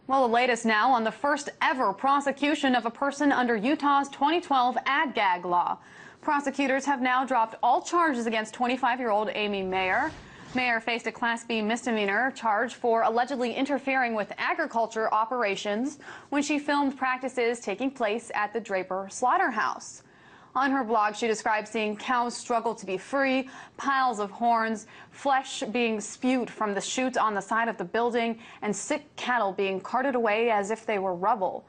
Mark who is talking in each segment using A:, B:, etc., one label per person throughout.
A: Well, the latest now on the first ever prosecution of a person under Utah's 2012 Ag-Gag law. Prosecutors have now dropped all charges against 25-year-old Amy Mayer. Mayer faced a Class B misdemeanor charge for allegedly interfering with agriculture operations when she filmed practices taking place at the Draper slaughterhouse. On her blog, she described seeing cows struggle to be free, piles of horns, flesh being spewed from the chute on the side of the building, and sick cattle being carted away as if they were rubble.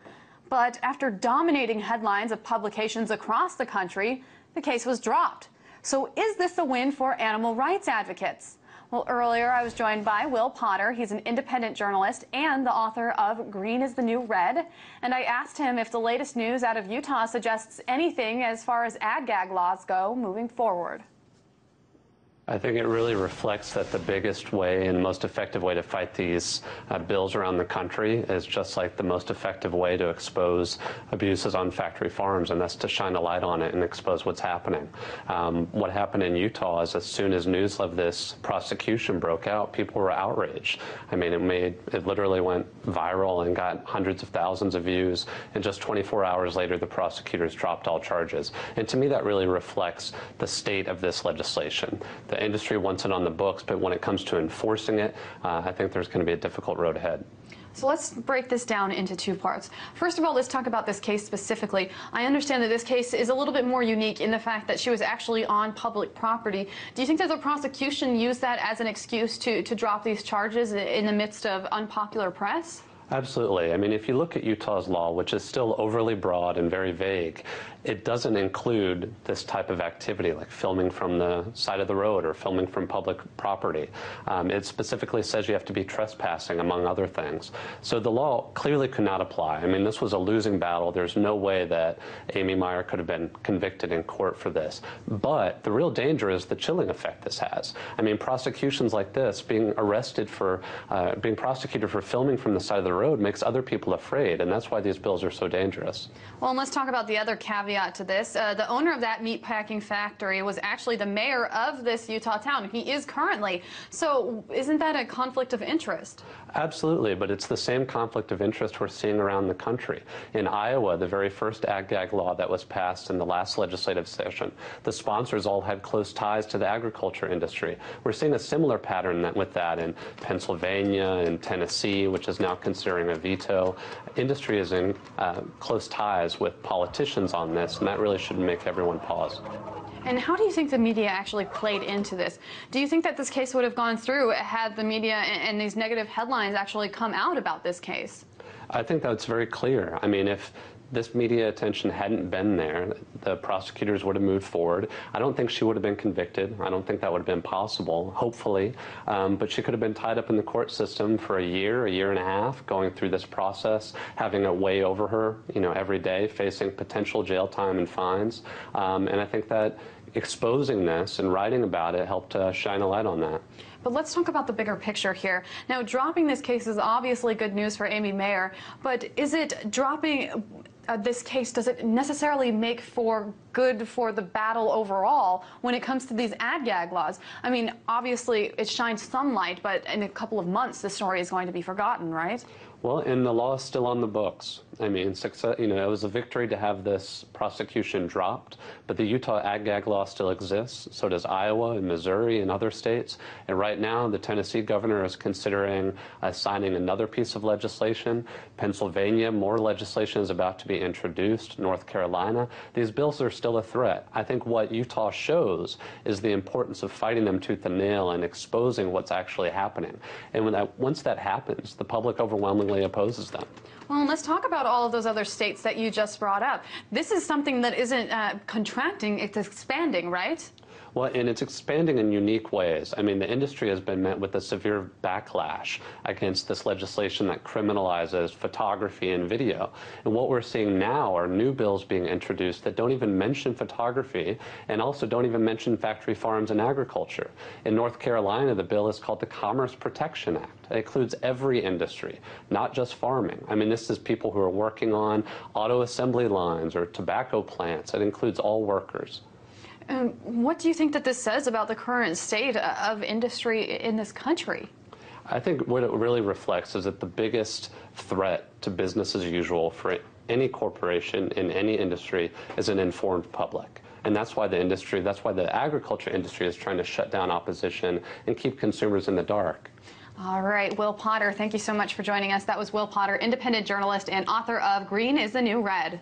A: But after dominating headlines of publications across the country, the case was dropped. So is this a win for animal rights advocates? Well, earlier I was joined by Will Potter. He's an independent journalist and the author of Green is the New Red. And I asked him if the latest news out of Utah suggests anything as far as ag-gag laws go moving forward.
B: I think it really reflects that the biggest way and most effective way to fight these bills around the country is just like the most effective way to expose abuses on factory farms, and that's to shine a light on it and expose what's happening. What happened in Utah is as soon as news of this prosecution broke out, people were outraged. I mean, it literally went viral and got hundreds of thousands of views, and just 24 hours later, the prosecutors dropped all charges. And to me, that really reflects the state of this legislation. The industry wants it on the books, but when it comes to enforcing it, I think there's going to be a difficult road ahead.
A: So let's break this down into two parts. First of all, let's talk about this case specifically. I understand that this case is a little bit more unique in the fact that she was actually on public property. Do you think that the prosecution used that as an excuse to drop these charges in the midst of unpopular press?
B: Absolutely. I mean, if you look at Utah's law, which is still overly broad and very vague, it doesn't include this type of activity like filming from the side of the road or filming from public property. It specifically says you have to be trespassing, among other things. So the law clearly could not apply. I mean, this was a losing battle. There's no way that Amy Mayer could have been convicted in court for this. But the real danger is the chilling effect this has. I mean, prosecutions like this, being prosecuted for filming from the side of the road makes other people afraid, and that's why these bills are so dangerous.
A: Well, and let's talk about the other caveat to this. The owner of that meatpacking factory was actually the mayor of this Utah town. He is currently. So isn't that a conflict of interest?
B: Absolutely, but it's the same conflict of interest we're seeing around the country. In Iowa, the very first ag-gag law that was passed in the last legislative session, the sponsors all had close ties to the agriculture industry. We're seeing a similar pattern with that in Pennsylvania and Tennessee, which is now considering a veto. Industry is in close ties with politicians on this, and that really should make everyone pause.
A: And how do you think the media actually played into this? Do you think that this case would have gone through had the media and these negative headlines actually come out about this case?
B: I think that's very clear. I mean, if this media attention hadn't been there, the prosecutors would have moved forward. I don't think she would have been convicted. I don't think that would have been possible, hopefully. But she could have been tied up in the court system for a year and a half, going through this process, having it weigh over her, every day, facing potential jail time and fines. And I think that exposing this and writing about it helped shine a light on that.
A: But let's talk about the bigger picture here. Now, dropping this case is obviously good news for Amy Mayer, but is it dropping this case, does it necessarily make for good for the battle overall when it comes to these ag-gag laws? I mean, obviously it shines some light, but in a couple of months the story is going to be forgotten, right?
B: Well, and the law is still on the books. I mean, it was a victory to have this prosecution dropped, but the Utah ag-gag law still exists. So does Iowa and Missouri and other states. And right now, the Tennessee governor is considering signing another piece of legislation. Pennsylvania, more legislation is about to be introduced. North Carolina. These bills are still a threat. I think what Utah shows is the importance of fighting them tooth and nail and exposing what's actually happening. And once that happens, the public overwhelmingly opposes them.
A: Well, let's talk about all of those other states that you just brought up. This is something that isn't contracting, it's expanding, right?
B: Well, and it's expanding in unique ways. I mean, the industry has been met with a severe backlash against this legislation that criminalizes photography and video. And what we're seeing now are new bills being introduced that don't even mention photography and also don't even mention factory farms and agriculture. In North Carolina, the bill is called the Commerce Protection Act. It includes every industry, not just farming. I mean, this is people who are working on auto assembly lines or tobacco plants. It includes all workers.
A: What do you think that this says about the current state of industry in this country?
B: I think what it really reflects is that the biggest threat to business as usual for any corporation in any industry is an informed public. And that's why the agriculture industry is trying to shut down opposition and keep consumers in the dark.
A: All right, Will Potter, thank you so much for joining us. That was Will Potter, independent journalist and author of Green is the New Red.